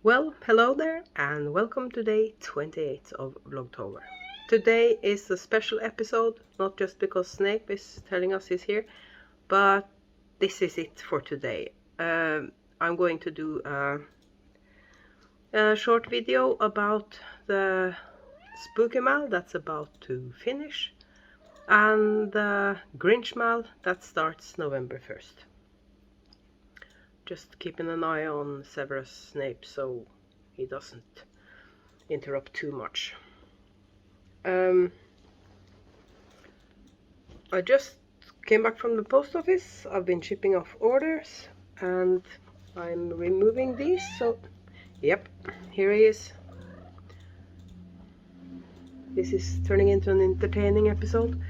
Well, hello there and welcome to day 28 of Vlogtober. Today is a special episode, not just because Snape is telling us he's here, but this is it for today. I'm going to do a short video about the Spooky Mal that's about to finish and the Grinch Mal that starts November 1st. Just keeping an eye on Severus Snape so he doesn't interrupt too much. I just came back from the post office. I've been shipping off orders and I'm removing these. So, yep, here he is. This is turning into an entertaining episode.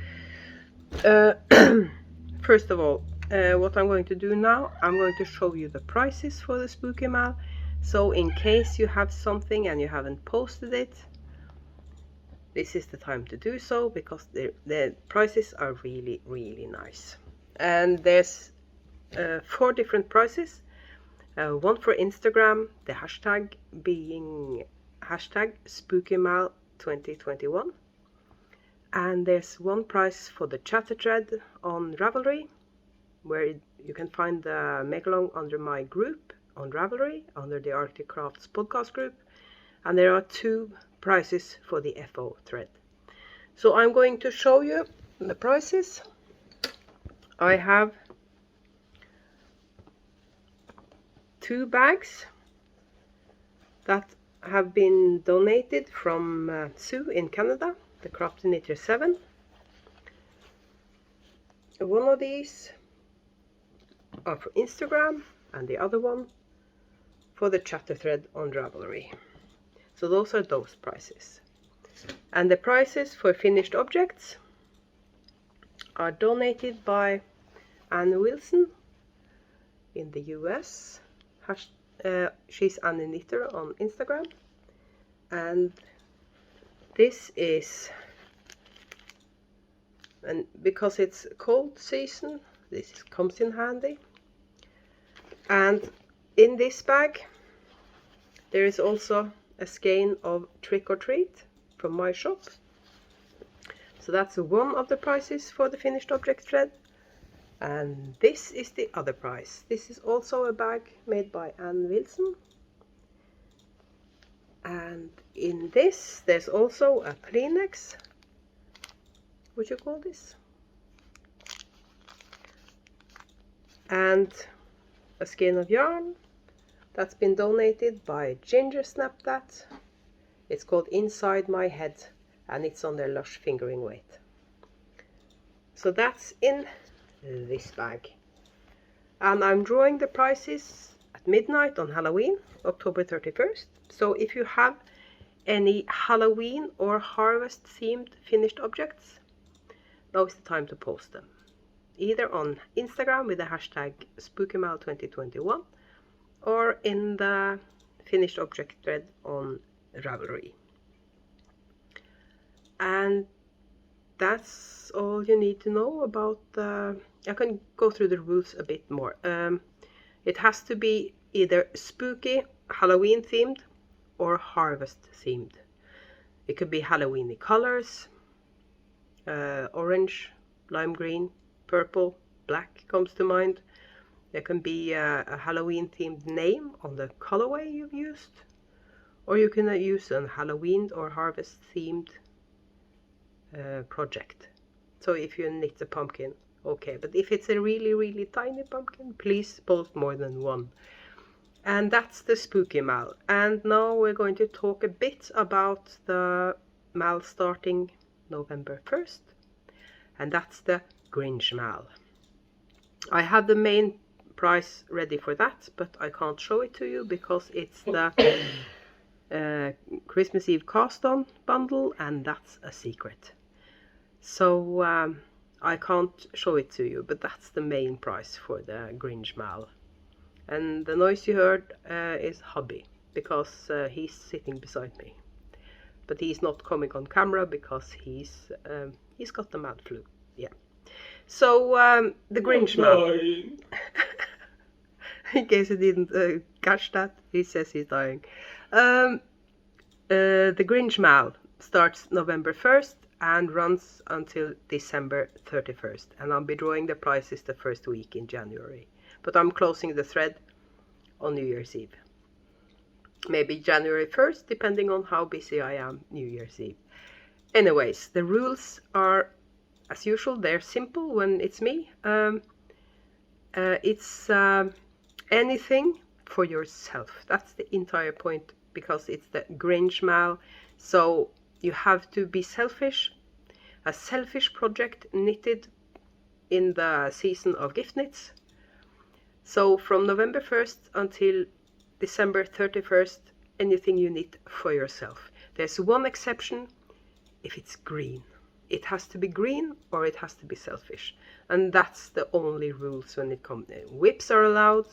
First of all, what I'm going to do now, I'm going to show you the prices for the Spooky Mal. So in case you have something and you haven't posted it, this is the time to do so, because the prices are really, really nice. And there's 4 different prices. One for Instagram, the hashtag being hashtag SpookyMal2021. And there's one price for the chatter thread on Ravelry, where you can find the make-along under my group on Ravelry, under the Arctic Crafts podcast group. And there are 2 prices for the FO thread. So I'm going to show you the prices. I have 2 bags that have been donated from Sue in Canada, the Crafty Knitter 7. One of these are for Instagram and the other one for the chatter thread on Ravelry. So those are those prices. And the prices for finished objects are donated by Anne Wilson in the US. She's Annie Knitter on Instagram. And this is, and because it's cold season, this comes in handy. And in this bag there is also a skein of Trick or Treat from my shop. So that's one of the prices for the finished object thread. And this is the other price. This is also a bag made by Anne Wilson. And in this there's also a Kleenex. What you call this? And a skein of yarn that's been donated by Ginger Snap That. It's called Inside My Head and it's on their Lush fingering weight. So that's in this bag. And I'm drawing the prices at midnight on Halloween, October 31st. So if you have any Halloween or harvest themed finished objects, now is the time to post them. Either on Instagram with the hashtag SpookyMal2021 or in the finished object thread on Ravelry. And that's all you need to know about the... I can go through the rules a bit more. It has to be either spooky, Halloween themed or harvest themed. It could be Halloweeny colors, orange, lime green, purple, black comes to mind. There can be a Halloween themed name on the colorway you've used, or you can use a Halloween or harvest themed project. So if you knit a pumpkin, okay, but if it's a really, really tiny pumpkin, please post more than one. And that's the Spooky Mal. And now we're going to talk a bit about the Mal starting November 1st, and that's the Grinch Mal. I have the main price ready for that, but I can't show it to you because it's the Christmas Eve cast-on bundle, and that's a secret. So I can't show it to you, but that's the main price for the Grinch Mal. And the noise you heard is hubby, because he's sitting beside me. But he's not coming on camera because he's got the mad flu. Yeah. So the Grinch Mal. In case you didn't catch that, he says he's dying. The Grinch Mal starts November 1st and runs until December 31st. And I'll be drawing the prizes the first week in January. But I'm closing the thread on New Year's Eve. Maybe January 1st, depending on how busy I am New Year's Eve. Anyways, the rules are, as usual, they're simple when it's me. It's anything for yourself. That's the entire point, because it's the Grinch Mal. So you have to be selfish. A selfish project knitted in the season of gift knits. So from November 1st until December 31st, anything you knit for yourself. There's one exception: if it's green. It has to be green or it has to be selfish. And that's the only rules when it comes. Whips are allowed.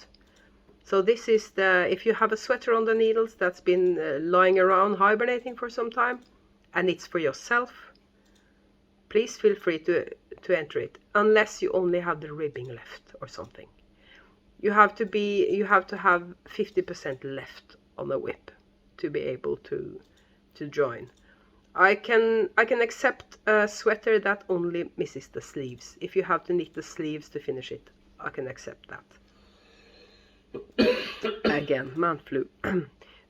So this is the, if you have a sweater on the needles that's been lying around hibernating for some time and it's for yourself, please feel free to enter it, unless you only have the ribbing left or something. You have to have 50% left on the whip to be able to join. I can accept a sweater that only misses the sleeves. If you have to knit the sleeves to finish it, I can accept that. Again, man flu.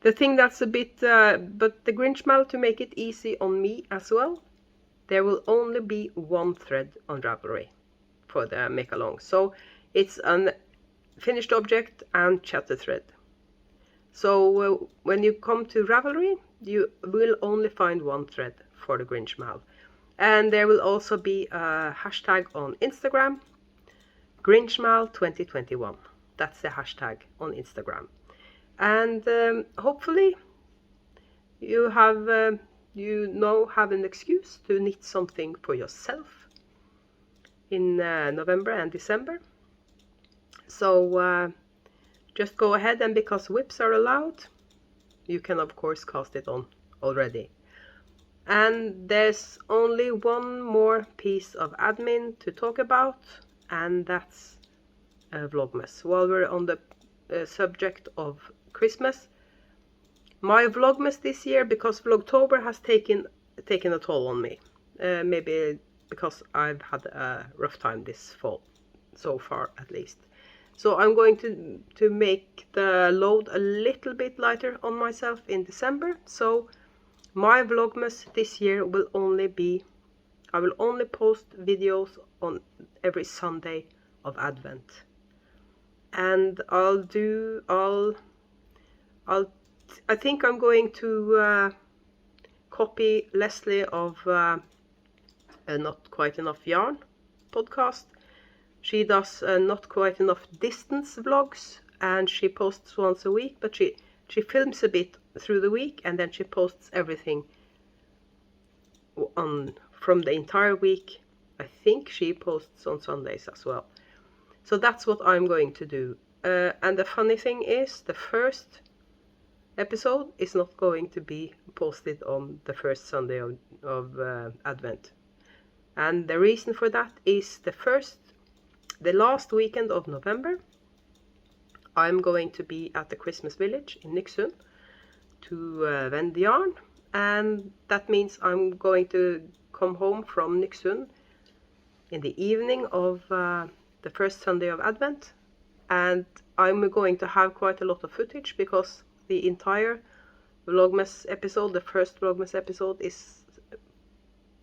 The thing that's a bit, but the Grinch Mal, to make it easy on me as well, there will only be one thread on Ravelry for the make along. So it's an finished object and chatter thread. So when you come to Ravelry, you will only find one thread for the Grinch Mal. And there will also be a hashtag on Instagram, GrinchMal2021. That's the hashtag on Instagram. And hopefully you have an excuse to knit something for yourself in November and December. So just go ahead, and because whips are allowed, you can of course cast it on already. And there's only one more piece of admin to talk about, and that's Vlogmas. While we're on the subject of Christmas, my Vlogmas this year, because Vlogtober has taken a toll on me. Maybe because I've had a rough time this fall, so far at least. So I'm going to make the load a little bit lighter on myself in December. So my Vlogmas this year will only be, I will only post videos on every Sunday of Advent. And I think I'm going to copy Leslie of Not Quite Enough Yarn podcast. She does Not Quite Enough Distance vlogs, and she posts once a week, but she films a bit through the week, and then she posts everything from the entire week. I think she posts on Sundays as well. So that's what I'm going to do. And the funny thing is, the first episode is not going to be posted on the first Sunday of Advent. And the reason for that is the last weekend of November, I'm going to be at the Christmas village in Nyksund to vend yarn. And that means I'm going to come home from Nyksund in the evening of the first Sunday of Advent. And I'm going to have quite a lot of footage, because the entire Vlogmas episode, the first Vlogmas episode, is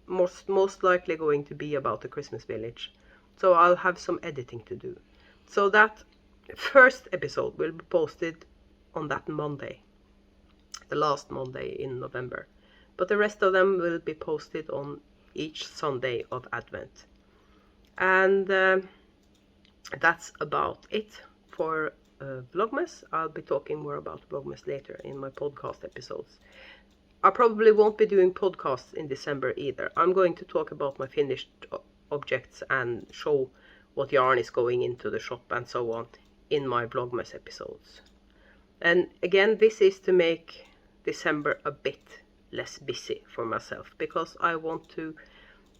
most likely going to be about the Christmas village. So I'll have some editing to do. So that first episode will be posted on that Monday, the last Monday in November. But the rest of them will be posted on each Sunday of Advent. And that's about it for Vlogmas. I'll be talking more about Vlogmas later in my podcast episodes. I probably won't be doing podcasts in December either. I'm going to talk about my finished objects and show what yarn is going into the shop and so on in my Vlogmas episodes. And again, this is to make December a bit less busy for myself, because I want to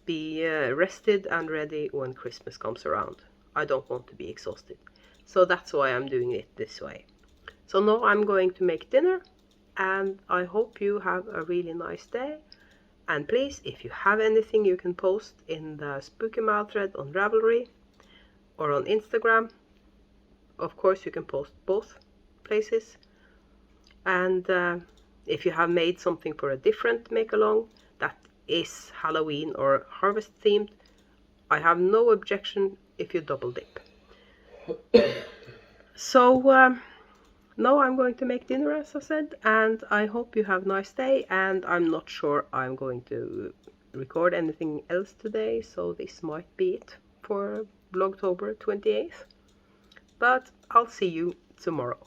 be rested and ready when Christmas comes around. I don't want to be exhausted. So that's why I'm doing it this way. So now I'm going to make dinner, and I hope you have a really nice day. And please, if you have anything, you can post in the Spooky Mail thread on Ravelry or on Instagram. Of course, you can post both places. And if you have made something for a different make-along that is Halloween or harvest themed, I have no objection if you double dip. So now I'm going to make dinner, as I said, and I hope you have a nice day. And I'm not sure I'm going to record anything else today, so this might be it for Vlogtober 28th. But I'll see you tomorrow.